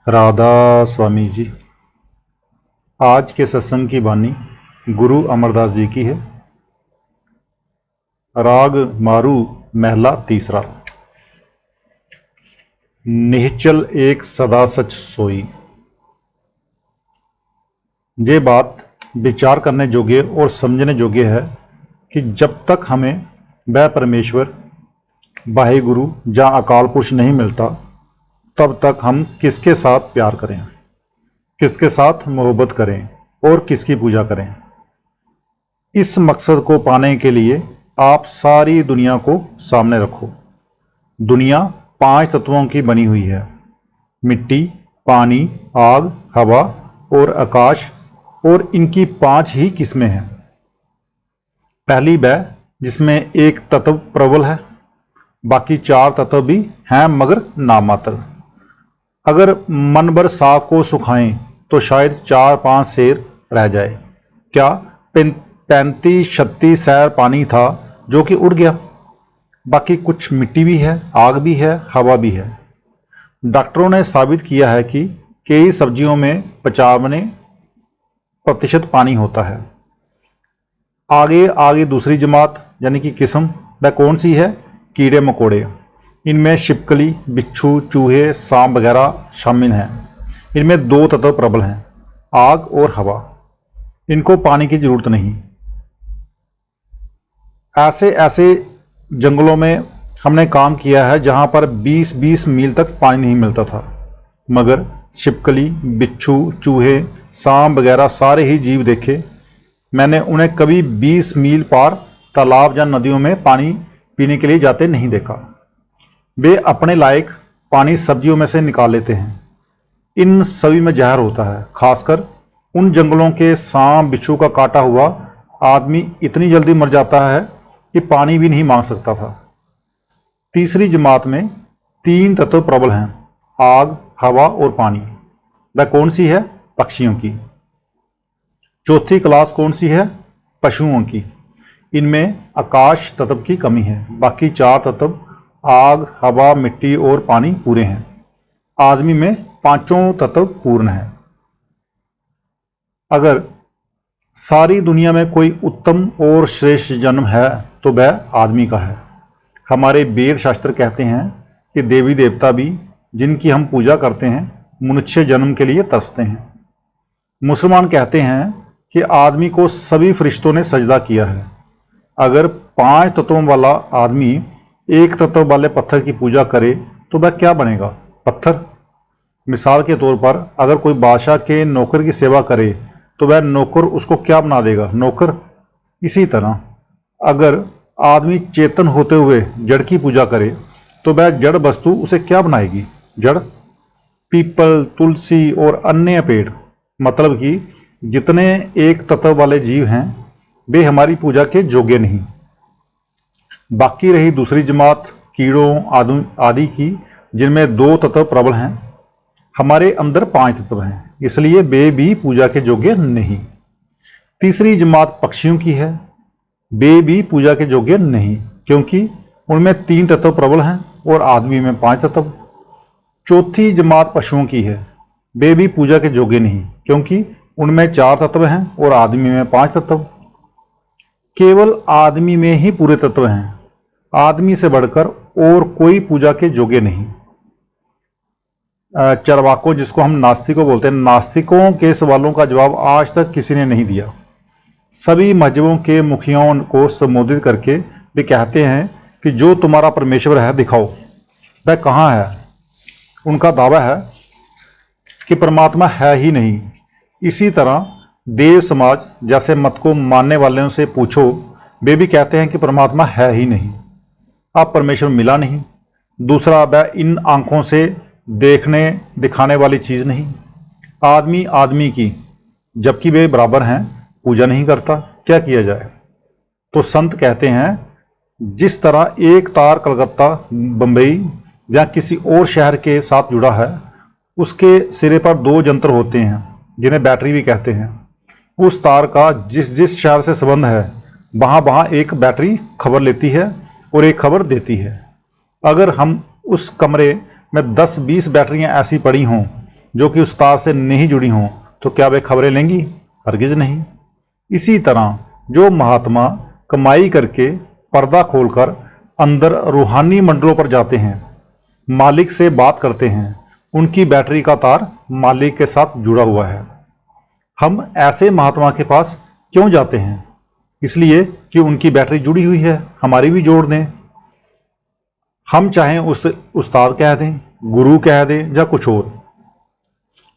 राधा स्वामी जी। आज के सत्संग की वाणी गुरु अमरदास जी की है। राग मारू महला तीसरा। निश्चल एक सदा सच सोई। ये बात विचार करने योग्य और समझने योग्य है कि जब तक हमें वह परमेश्वर वाहे गुरु या अकाल पुरुष नहीं मिलता, तब तक हम किसके साथ प्यार करें, किसके साथ मोहब्बत करें और किसकी पूजा करें। इस मकसद को पाने के लिए आप सारी दुनिया को सामने रखो। दुनिया 5 तत्वों की बनी हुई है: मिट्टी, पानी, आग, हवा और आकाश, और इनकी 5 ही किस्में हैं। पहली वह जिसमें एक तत्व प्रबल है, बाकी 4 तत्व भी हैं मगर नामात्र। अगर मन भर साग को सुखाएं तो शायद 4-5 सेर रह जाए। क्या 35-36 सैर पानी था जो कि उड़ गया? बाकी कुछ मिट्टी भी है, आग भी है, हवा भी है। डॉक्टरों ने साबित किया है कि कई सब्जियों में 95% पानी होता है। आगे दूसरी जमात यानी कि किस्म, वह कौन सी है? कीड़े मकोड़े। इनमें छिपकली, बिच्छू, चूहे, सांप वगैरह शामिल हैं। इनमें 2 तत्व प्रबल हैं, आग और हवा। इनको पानी की जरूरत नहीं। ऐसे जंगलों में हमने काम किया है जहां पर 20-20 मील तक पानी नहीं मिलता था, मगर छिपकली, बिच्छू, चूहे, सांप वगैरह सारे ही जीव देखे। मैंने उन्हें कभी 20 मील पार तालाब या नदियों में पानी पीने के लिए जाते नहीं देखा। वे अपने लायक पानी सब्जियों में से निकाल लेते हैं। इन सभी में जहर होता है। खासकर उन जंगलों के सांप बिच्छू का काटा हुआ आदमी इतनी जल्दी मर जाता है कि पानी भी नहीं मांग सकता था। तीसरी जमात में 3 तत्व प्रबल हैं, आग, हवा और पानी। वह कौन सी है? पक्षियों की। चौथी क्लास कौन सी है? पशुओं की। इनमें आकाश तत्व की कमी है। बाकी 4 तत्व आग, हवा, मिट्टी और पानी पूरे हैं। आदमी में 5 तत्व पूर्ण है। अगर सारी दुनिया में कोई उत्तम और श्रेष्ठ जन्म है तो वह आदमी का है। हमारे वेद शास्त्र कहते हैं कि देवी देवता भी जिनकी हम पूजा करते हैं मनुष्य जन्म के लिए तरसते हैं। मुसलमान कहते हैं कि आदमी को सभी फरिश्तों ने सजदा किया है। अगर 5 तत्वों वाला आदमी एक तत्व वाले पत्थर की पूजा करे तो वह क्या बनेगा? पत्थर। मिसाल के तौर पर अगर कोई बादशाह के नौकर की सेवा करे तो वह नौकर उसको क्या बना देगा? नौकर। इसी तरह अगर आदमी चेतन होते हुए जड़ की पूजा करे तो वह जड़ वस्तु उसे क्या बनाएगी? जड़। पीपल, तुलसी और अन्य पेड़, मतलब कि जितने एक तत्व वाले जीव हैं वे हमारी पूजा के योग्य नहीं। बाकी रही दूसरी जमात कीड़ों आदि की, जिनमें 2 तत्व प्रबल हैं। हमारे अंदर 5 तत्व हैं, इसलिए वे भी पूजा के योग्य नहीं। तीसरी जमात पक्षियों की है। वे भी पूजा के योग्य नहीं, क्योंकि उनमें 3 तत्व प्रबल हैं और आदमी में 5 तत्व। चौथी जमात पशुओं की है। वे भी पूजा के योग्य नहीं, क्योंकि उनमें 4 तत्व हैं और आदमी में 5 तत्व। केवल आदमी में ही पूरे तत्व हैं। आदमी से बढ़कर और कोई पूजा के योग्य नहीं। चरवाकों, जिसको हम नास्तिकों बोलते हैं, नास्तिकों के सवालों का जवाब आज तक किसी ने नहीं दिया। सभी मजहबों के मुखियाओं को संबोधित करके वे कहते हैं कि जो तुम्हारा परमेश्वर है दिखाओ, वह कहाँ है? उनका दावा है कि परमात्मा है ही नहीं। इसी तरह देव समाज जैसे मत को मानने वालों से पूछो, वे भी कहते हैं कि परमात्मा है ही नहीं, अब परमेश्वर मिला नहीं। दूसरा, वह इन आंखों से देखने दिखाने वाली चीज़ नहीं। आदमी की, जबकि वे बराबर हैं, पूजा नहीं करता। क्या किया जाए? तो संत कहते हैं, जिस तरह एक तार कलकत्ता, बंबई या किसी और शहर के साथ जुड़ा है, उसके सिरे पर 2 यंत्र होते हैं जिन्हें बैटरी भी कहते हैं। उस तार का जिस शहर से संबंध है वहाँ एक बैटरी खबर लेती है और एक खबर देती है। अगर हम उस कमरे में 10-20 बैटरियां ऐसी पड़ी हों जो कि उस तार से नहीं जुड़ी हों, तो क्या वे खबरें लेंगी? हरगिज नहीं। इसी तरह जो महात्मा कमाई करके पर्दा खोलकर अंदर रूहानी मंडलों पर जाते हैं, मालिक से बात करते हैं, उनकी बैटरी का तार मालिक के साथ जुड़ा हुआ है। हम ऐसे महात्मा के पास क्यों जाते हैं? इसलिए कि उनकी बैटरी जुड़ी हुई है, हमारी भी जोड़ दें। हम चाहें उस उस्ताद कह दें, गुरु कह दें या कुछ और,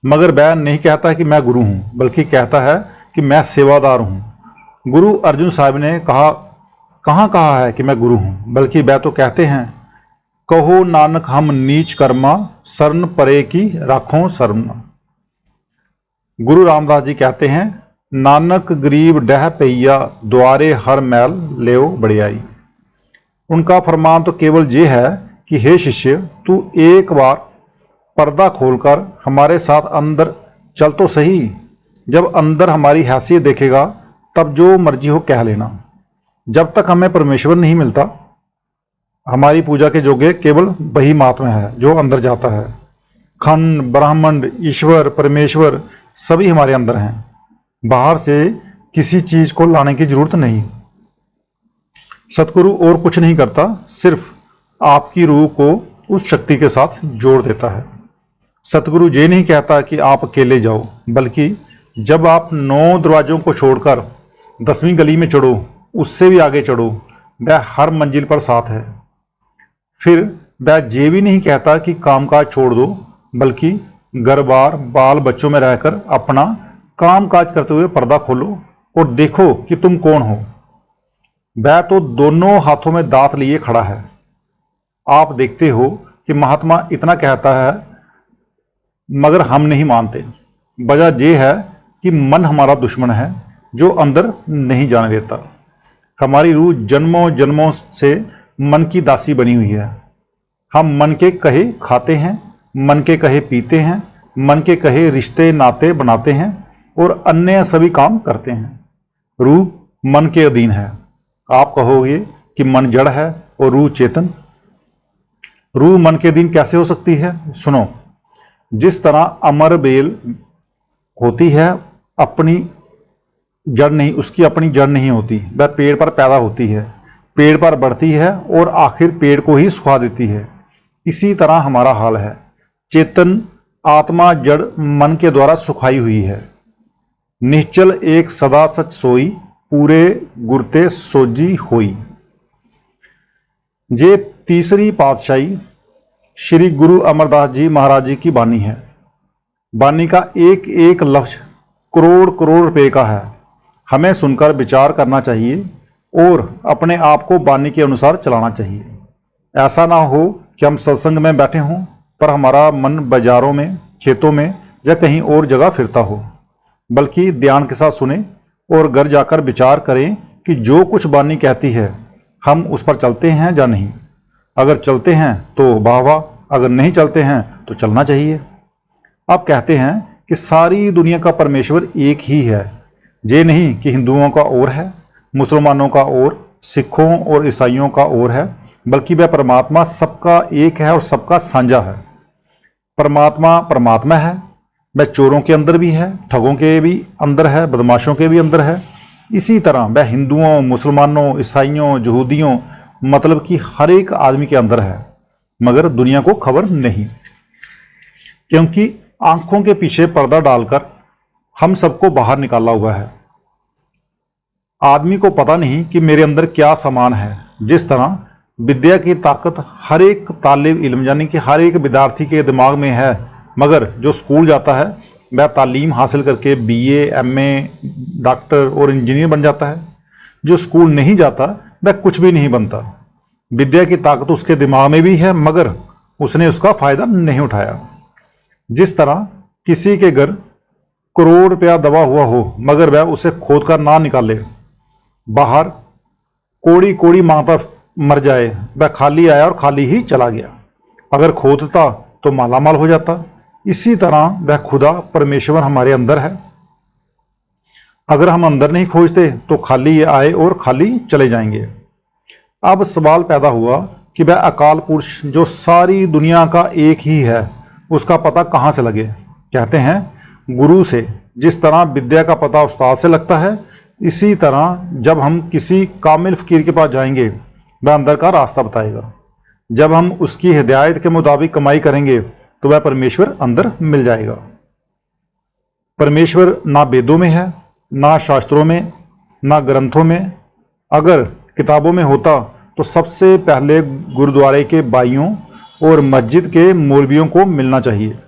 मगर वह नहीं कहता कि मैं गुरु हूँ, बल्कि कहता है कि मैं सेवादार हूँ। गुरु अर्जुन साहब ने कहाँ कहा है कि मैं गुरु हूँ, बल्कि वह तो कहते हैं, कहो नानक हम नीच कर्मा शरण परे की राखों शरण। गुरु रामदास जी कहते हैं, नानक गरीब डह पइया द्वारे हर मैल लेओ बड़ियाई। उनका फरमान तो केवल ये है कि हे शिष्य, तू एक बार पर्दा खोलकर हमारे साथ अंदर चल तो सही। जब अंदर हमारी हैसियत देखेगा तब जो मर्जी हो कह लेना। जब तक हमें परमेश्वर नहीं मिलता, हमारी पूजा के योग्य केवल वही महात्मा है जो अंदर जाता है। खंड, ब्राह्मण, ईश्वर, परमेश्वर सभी हमारे अंदर हैं। बाहर से किसी चीज को लाने की जरूरत नहीं। सतगुरु और कुछ नहीं करता, सिर्फ आपकी रूह को उस शक्ति के साथ जोड़ देता है। सतगुरु ये नहीं कहता कि आप अकेले जाओ, बल्कि जब आप 9 दरवाजों को छोड़कर 10वीं गली में चढ़ो, उससे भी आगे चढ़ो, वह हर मंजिल पर साथ है। फिर वह ये भी नहीं कहता कि कामकाज छोड़ दो, बल्कि घर बार बाल बच्चों में रहकर अपना कामकाज करते हुए पर्दा खोलो और देखो कि तुम कौन हो। वह तो दोनों हाथों में दांत लिए खड़ा है। आप देखते हो कि महात्मा इतना कहता है, मगर हम नहीं मानते। वजह यह है कि मन हमारा दुश्मन है जो अंदर नहीं जाने देता। हमारी रूह जन्मों जन्मों से मन की दासी बनी हुई है। हम मन के कहे खाते हैं, मन के कहे पीते हैं, मन के कहे रिश्ते नाते बनाते हैं और अन्य सभी काम करते हैं। रूह मन के अधीन है। आप कहोगे कि मन जड़ है और रूह चेतन। रूह मन के अधीन कैसे हो सकती है? सुनो, जिस तरह अमर बेल होती है, अपनी जड़ नहीं, उसकी अपनी जड़ नहीं होती, वह पेड़ पर पैदा होती है, पेड़ पर बढ़ती है और आखिर पेड़ को ही सुखा देती है। इसी तरह हमारा हाल है। चेतन आत्मा जड़ मन के द्वारा सुखाई हुई है। निश्चल एक सदा सच सोई, पूरे गुरते सोजी होई। ये तीसरी पातशाही श्री गुरु अमरदास जी महाराज जी की बानी है। बानी का एक एक लफ्ज करोड़ करोड़ रुपए का है। हमें सुनकर विचार करना चाहिए और अपने आप को बानी के अनुसार चलाना चाहिए। ऐसा ना हो कि हम सत्संग में बैठे हों पर हमारा मन बाजारों में, खेतों में या कहीं और जगह फिरता हो, बल्कि ध्यान के साथ सुने और घर जाकर विचार करें कि जो कुछ बानी कहती है हम उस पर चलते हैं या नहीं। अगर चलते हैं तो वाह वाह, अगर नहीं चलते हैं तो चलना चाहिए। आप कहते हैं कि सारी दुनिया का परमेश्वर एक ही है। ये नहीं कि हिंदुओं का और है, मुसलमानों का और, सिखों और ईसाइयों का और है, बल्कि वह परमात्मा सबका एक है और सबका साझा है। परमात्मा परमात्मा है। वह चोरों के अंदर भी है, ठगों के भी अंदर है, बदमाशों के भी अंदर है। इसी तरह वह हिंदुओं, मुसलमानों, ईसाइयों, यहूदियों, मतलब कि हर एक आदमी के अंदर है, मगर दुनिया को खबर नहीं, क्योंकि आंखों के पीछे पर्दा डालकर हम सबको बाहर निकाला हुआ है। आदमी को पता नहीं कि मेरे अंदर क्या सामान है। जिस तरह विद्या की ताकत हर एक तालिब इल्म यानी कि हर एक विद्यार्थी के दिमाग में है, मगर जो स्कूल जाता है वह तालीम हासिल करके BA, MA, डॉक्टर और इंजीनियर बन जाता है। जो स्कूल नहीं जाता वह कुछ भी नहीं बनता। विद्या की ताकत उसके दिमाग में भी है, मगर उसने उसका फायदा नहीं उठाया। जिस तरह किसी के घर करोड़ रुपया दबा हुआ हो, मगर वह उसे खोद कर ना निकाले, बाहर कोड़ी कोड़ी मांगता मर जाए, वह खाली आया और खाली ही चला गया। अगर खोदता तो मालामाल हो जाता। इसी तरह वह खुदा परमेश्वर हमारे अंदर है। अगर हम अंदर नहीं खोजते तो खाली आए और खाली चले जाएंगे। अब सवाल पैदा हुआ कि वह अकाल पुरुष जो सारी दुनिया का एक ही है, उसका पता कहाँ से लगे? कहते हैं गुरु से जिस तरह विद्या का पता उस्ताद से लगता है, इसी तरह जब हम किसी कामिल फ़कीर के पास जाएंगे वह अंदर का रास्ता बताएगा। जब हम उसकी हिदायत के मुताबिक कमाई करेंगे तो वह परमेश्वर अंदर मिल जाएगा। परमेश्वर ना वेदों में है, ना शास्त्रों में, ना ग्रंथों में। अगर किताबों में होता तो सबसे पहले गुरुद्वारे के बाइयों और मस्जिद के मौलवियों को मिलना चाहिए,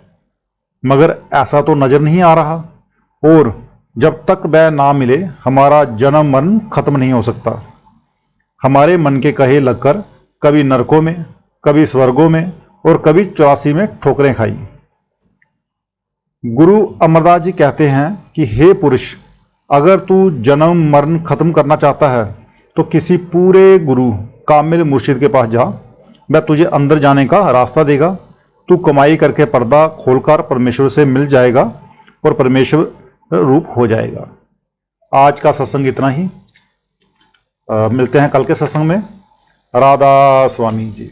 मगर ऐसा तो नज़र नहीं आ रहा। और जब तक वह ना मिले हमारा जन्म मरण खत्म नहीं हो सकता। हमारे मन के कहे लगकर कभी नरकों में, कभी स्वर्गों में और कभी 84 में ठोकरें खाई। गुरु अमरदास जी कहते हैं कि हे पुरुष, अगर तू जन्म मरण खत्म करना चाहता है तो किसी पूरे गुरु कामिल मुर्शिद के पास जा। वह तुझे अंदर जाने का रास्ता देगा। तू कमाई करके पर्दा खोलकर परमेश्वर से मिल जाएगा और परमेश्वर रूप हो जाएगा। आज का सत्संग इतना ही। मिलते हैं कल के सत्संग में। राधा स्वामी जी।